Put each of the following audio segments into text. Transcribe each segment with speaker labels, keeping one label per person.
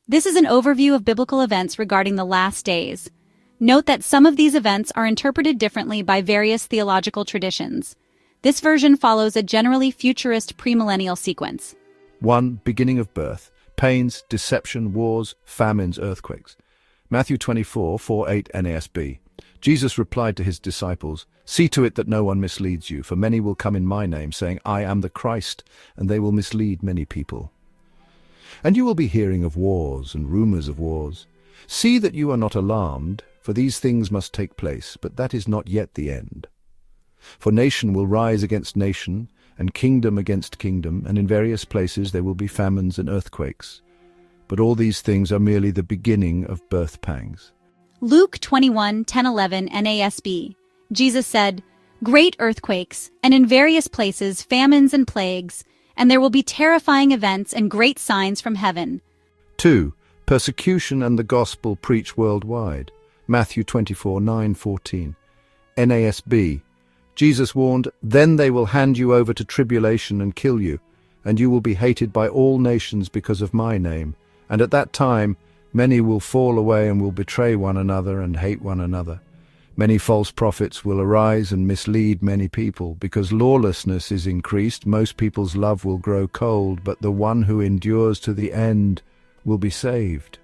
Speaker 1: This is an overview of biblical events regarding the last days. Note that some of these events are interpreted differently by various theological traditions. This version follows a generally futurist premillennial sequence.
Speaker 2: 1. Beginning of birth. Pains, deception, wars, famines, earthquakes. Matthew 24:4-8 NASB. Jesus replied to his disciples, "See to it that no one misleads you, for many will come in my name, saying, 'I am the Christ,' and they will mislead many people. And you will be hearing of wars and rumors of wars. See that you are not alarmed, for these things must take place, but that is not yet the end. For nation will rise against nation, and kingdom against kingdom, and in various places there will be famines and earthquakes. But all these things are merely the beginning of birth pangs."
Speaker 1: Luke 21:10-11 NASB. Jesus said, "Great earthquakes, and in various places famines and plagues, and there will be terrifying events and great signs from heaven."
Speaker 2: 2. Persecution and the gospel preached worldwide. Matthew 24:9-14 NASB. Jesus warned, "Then they will hand you over to tribulation and kill you, and you will be hated by all nations because of my name. And at that time many will fall away and will betray one another and hate one another. Many false prophets will arise and mislead many people. Because lawlessness is increased, most people's love will grow cold, but the one who endures to the end will be saved.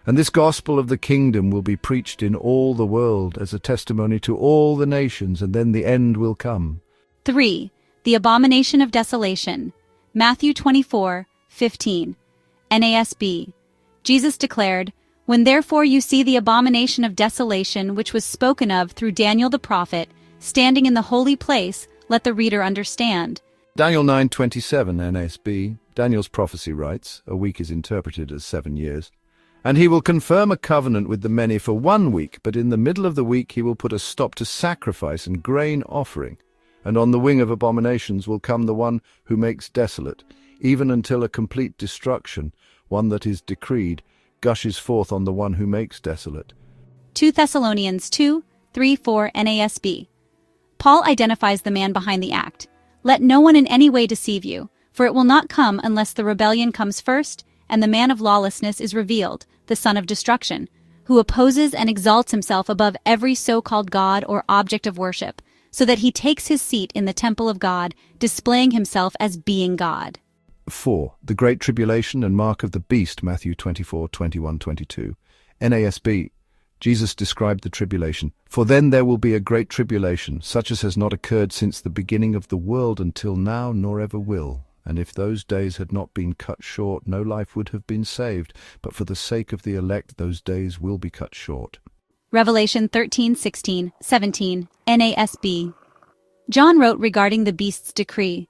Speaker 2: And this gospel of the kingdom will be preached in all the world as a testimony to all the nations, and then the end will come."
Speaker 1: 3. The abomination of desolation. Matthew 24:15 NASB. Jesus declared, "When therefore you see the abomination of desolation which was spoken of through Daniel the prophet, standing in the holy place, let the reader understand."
Speaker 2: Daniel 9:27 NASB. Daniel's prophecy writes, a week is interpreted as 7 years. "And he will confirm a covenant with the many for 1 week, but in the middle of the week he will put a stop to sacrifice and grain offering. And on the wing of abominations will come the one who makes desolate, even until a complete destruction, one that is decreed, gushes forth on the one who makes desolate."
Speaker 1: 2 Thessalonians 2:3-4 NASB. Paul identifies the man behind the act. "Let no one in any way deceive you, for it will not come unless the rebellion comes first, and the man of lawlessness is revealed, the son of destruction, who opposes and exalts himself above every so-called God or object of worship, so that he takes his seat in the temple of God, displaying himself as being God."
Speaker 2: 4. The Great Tribulation and Mark of the Beast, Matthew 24:21-22 NASB. Jesus described the tribulation. "For then there will be a great tribulation, such as has not occurred since the beginning of the world until now, nor ever will. And if those days had not been cut short, no life would have been saved. But for the sake of the elect, those days will be cut short."
Speaker 1: Revelation 13:16-17 NASB. John wrote regarding the beast's decree,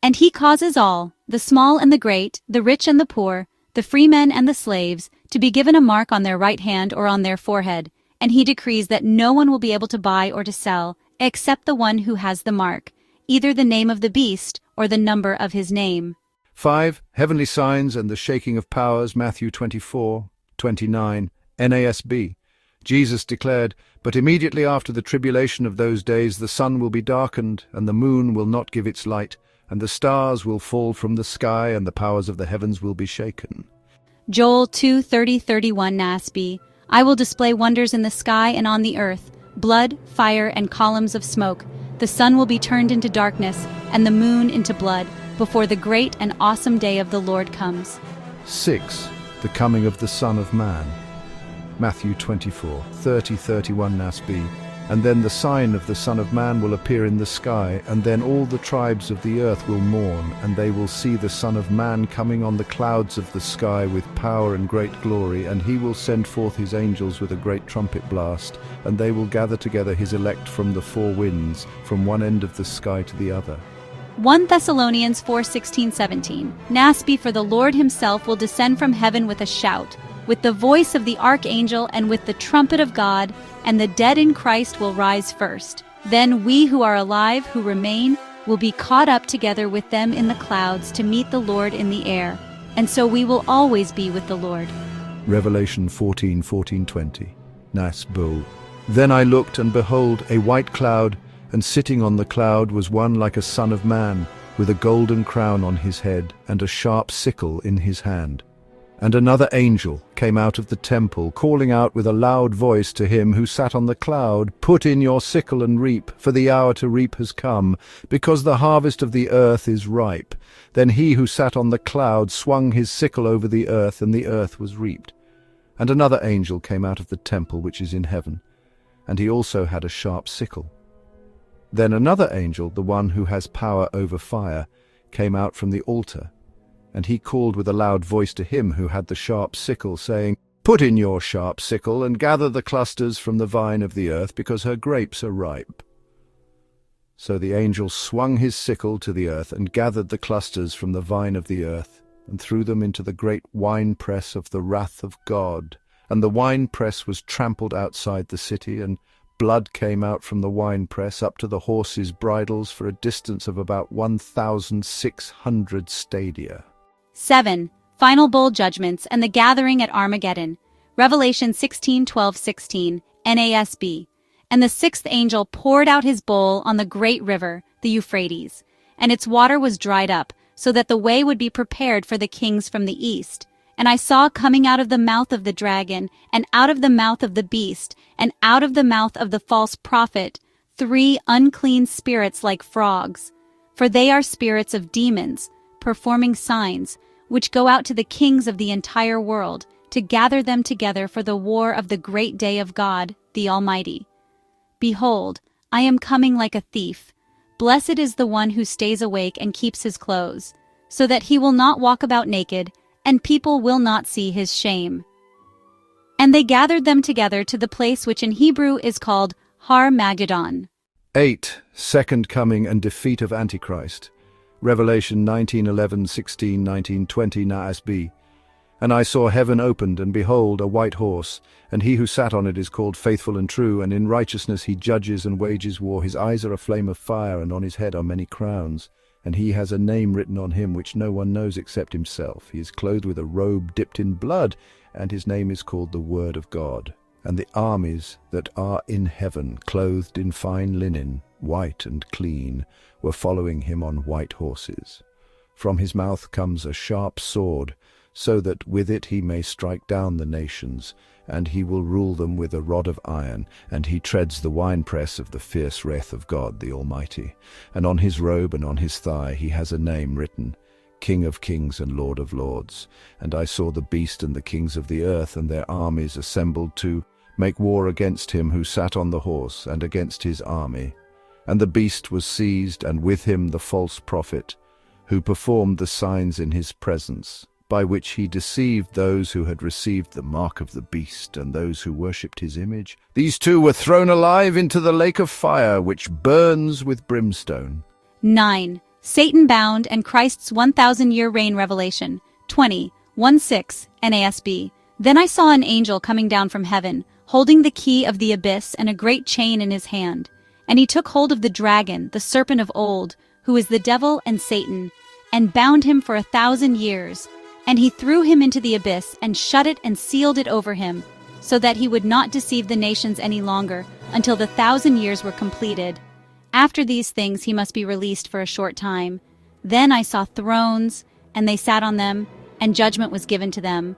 Speaker 1: "And he causes all, the small and the great, the rich and the poor, the free men and the slaves, to be given a mark on their right hand or on their forehead. And he decrees that no one will be able to buy or to sell, except the one who has the mark, either the name of the beast or the number of his name."
Speaker 2: 5. Heavenly signs and the shaking of powers, Matthew 24:29 NASB. Jesus declared, "But immediately after the tribulation of those days the sun will be darkened, and the moon will not give its light, and the stars will fall from the sky, and the powers of the heavens will be shaken."
Speaker 1: Joel 2:30-31 NASB. "I will display wonders in the sky and on the earth, blood, fire, and columns of smoke. The sun will be turned into darkness, and the moon into blood, before the great and awesome day of the Lord comes."
Speaker 2: 6. The coming of the Son of Man. Matthew 24:30-31 NASB. "And then the sign of the Son of Man will appear in the sky, and then all the tribes of the earth will mourn, and they will see the Son of Man coming on the clouds of the sky with power and great glory, and he will send forth his angels with a great trumpet blast, and they will gather together his elect from the four winds, from one end of the sky to the other."
Speaker 1: 1 Thessalonians 4:16-17 NASB. "For the Lord himself will descend from heaven with a shout, with the voice of the archangel, and with the trumpet of God, and the dead in Christ will rise first. Then we who are alive, who remain, will be caught up together with them in the clouds to meet the Lord in the air, and so we will always be with the Lord."
Speaker 2: Revelation 14:14-20 NASB. "Then I looked, and behold, a white cloud, and sitting on the cloud was one like a son of man, with a golden crown on his head, and a sharp sickle in his hand." And another angel came out of the temple, calling out with a loud voice to him who sat on the cloud, "Put in your sickle and reap, for the hour to reap has come, because the harvest of the earth is ripe." Then he who sat on the cloud swung his sickle over the earth, and the earth was reaped. And another angel came out of the temple which is in heaven, and he also had a sharp sickle. Then another angel, the one who has power over fire, came out from the altar, and he called with a loud voice to him who had the sharp sickle, saying, "Put in your sharp sickle, and gather the clusters from the vine of the earth, because her grapes are ripe." So the angel swung his sickle to the earth, and gathered the clusters from the vine of the earth, and threw them into the great winepress of the wrath of God. And the winepress was trampled outside the city, and blood came out from the winepress up to the horses' bridles for a distance of about 1,600 stadia.
Speaker 1: 7. Final bowl judgments and the gathering at Armageddon. Revelation 16:12-16, NASB. And the sixth angel poured out his bowl on the great river, the Euphrates, and its water was dried up, so that the way would be prepared for the kings from the east. And I saw coming out of the mouth of the dragon, and out of the mouth of the beast, and out of the mouth of the false prophet, 3 unclean spirits like frogs. For they are spirits of demons, performing signs, which go out to the kings of the entire world, to gather them together for the war of the great day of God, the Almighty. Behold, I am coming like a thief. Blessed is the one who stays awake and keeps his clothes, so that he will not walk about naked, and people will not see his shame. And they gathered them together to the place which in Hebrew is called Har Magedon.
Speaker 2: 8. Second coming and defeat of Antichrist. Revelation 19:11, 16, 19, 20 NASB. And I saw heaven opened, and behold, a white horse, and he who sat on it is called Faithful and True, and in righteousness he judges and wages war. His eyes are a flame of fire, and on his head are many crowns. And he has a name written on him which no one knows except himself. He is clothed with a robe dipped in blood, and his name is called the Word of God. And the armies that are in heaven, clothed in fine linen, white and clean, were following him on white horses. From his mouth comes a sharp sword, so that with it he may strike down the nations, and he will rule them with a rod of iron, and he treads the winepress of the fierce wrath of God the Almighty. And on his robe and on his thigh he has a name written, King of Kings and Lord of Lords. And I saw the beast and the kings of the earth and their armies assembled to make war against him who sat on the horse and against his army. And the beast was seized, and with him the false prophet, who performed the signs in his presence, by which he deceived those who had received the mark of the beast and those who worshipped his image. These 2 were thrown alive into the lake of fire, which burns with brimstone.
Speaker 1: 9. Satan bound and Christ's 1,000-year reign. Revelation 20:1-6 NASB. Then I saw an angel coming down from heaven, holding the key of the abyss and a great chain in his hand. And he took hold of the dragon, the serpent of old, who is the devil and Satan, and bound him for 1,000 years. And he threw him into the abyss, and shut it and sealed it over him, so that he would not deceive the nations any longer, until the 1,000 years were completed. After these things he must be released for a short time. Then I saw thrones, and they sat on them, and judgment was given to them.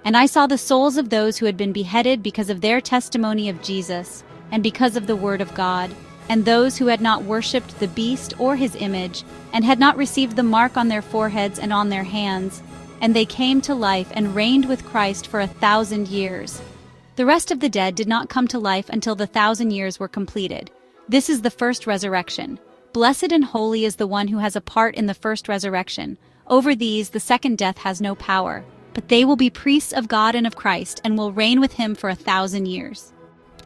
Speaker 1: And I saw the souls of those who had been beheaded because of their testimony of Jesus, and because of the word of God, and those who had not worshipped the beast or his image, and had not received the mark on their foreheads and on their hands. And they came to life and reigned with Christ for 1,000 years. The rest of the dead did not come to life until the 1,000 years were completed. This is the first resurrection. Blessed and holy is the one who has a part in the first resurrection. Over these the second death has no power, but they will be priests of God and of Christ, and will reign with him for 1,000 years.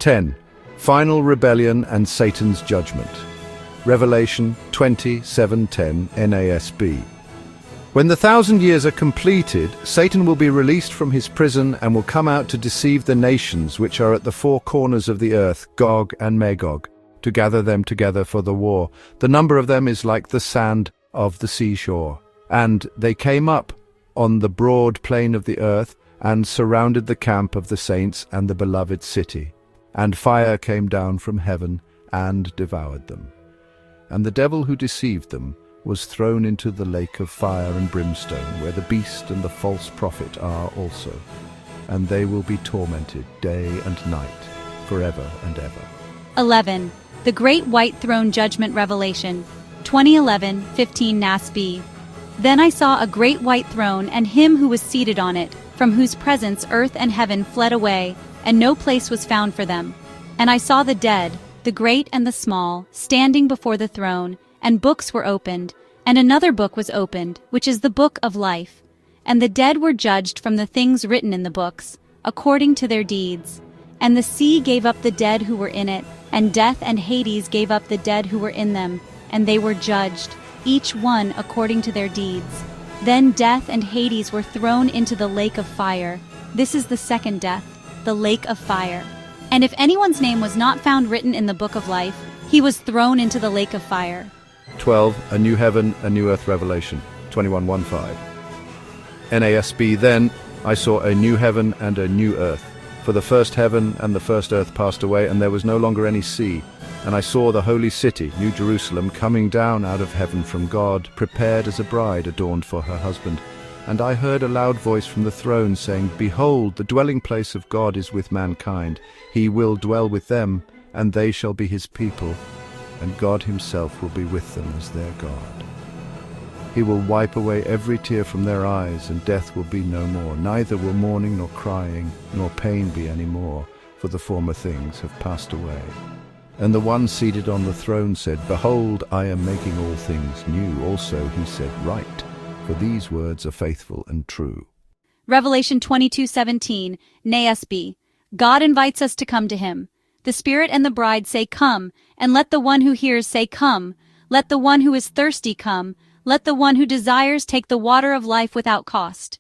Speaker 2: 10. Final rebellion and Satan's judgment. Revelation 20:7-10 NASB. When the 1,000 years are completed, Satan will be released from his prison and will come out to deceive the nations which are at the 4 corners of the earth, Gog and Magog, to gather them together for the war. The number of them is like the sand of the seashore. And they came up on the broad plain of the earth and surrounded the camp of the saints and the beloved city. And fire came down from heaven and devoured them. And the devil who deceived them was thrown into the lake of fire and brimstone, where the beast and the false prophet are also, and they will be tormented day and night, forever and ever.
Speaker 1: 11. The Great White Throne Judgment Revelation, 2011-15 Nas B. Then I saw a great white throne and him who was seated on it, from whose presence earth and heaven fled away, and no place was found for them. And I saw the dead, the great and the small, standing before the throne, and books were opened, and another book was opened, which is the book of life. And the dead were judged from the things written in the books, according to their deeds. And the sea gave up the dead who were in it, and death and Hades gave up the dead who were in them, and they were judged, each one according to their deeds. Then death and Hades were thrown into the lake of fire. This is the second death, the lake of fire. And if anyone's name was not found written in the book of life, he was thrown into the lake of fire.
Speaker 2: 12. A New Heaven, a New Earth Revelation, 21:1-5. NASB. Then I saw a new heaven and a new earth. For the first heaven and the first earth passed away, and there was no longer any sea. And I saw the holy city, New Jerusalem, coming down out of heaven from God, prepared as a bride adorned for her husband. And I heard a loud voice from the throne saying, Behold, the dwelling place of God is with mankind. He will dwell with them, and they shall be his people, and God himself will be with them as their God. He will wipe away every tear from their eyes, and death will be no more. Neither will mourning nor crying nor pain be any more, for the former things have passed away. And the one seated on the throne said, Behold, I am making all things new. Also he said, Write, for these words are faithful and true.
Speaker 1: Revelation 22:17, NASB. God invites us to come to him. The Spirit and the bride say, Come, and let the one who hears say, Come. Let the one who is thirsty come. Let the one who desires take the water of life without cost.